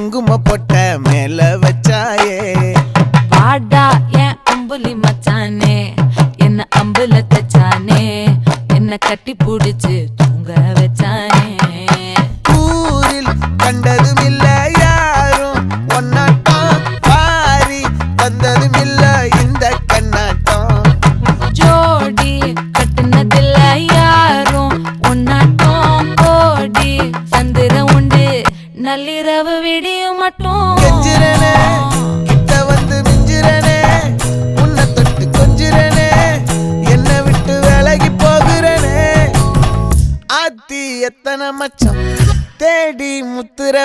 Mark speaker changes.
Speaker 1: குங்கும பொட்ட மேல வச்சாயே
Speaker 2: வாடா என் அம்புலி மச்சானே என்ன அம்புல தச்சானே என்ன கட்டி புடிச்சு தூங்க வச்சானே
Speaker 1: ஊரில் கண்டதும் இல்ல யாரும் ஒன்னாட்டம் பாரி வந்ததும் இல்ல இந்த கண்ணாட்டம்
Speaker 2: ஜோடி கட்டுனதில்ல யாரும் ஒன்னாட்டம் கோடி சந்திர உண்டு நள்ளிரவு விடியும் மட்டும்
Speaker 1: கெஞ்சிரனே கிட்ட வந்து மிஞ்சிரனே உன்னை தொட்டு கொஞ்சிரனே என்னை விட்டு விலகி போகிறனே ஆத்தி எத்தனை மச்சம் தேடி முத்துற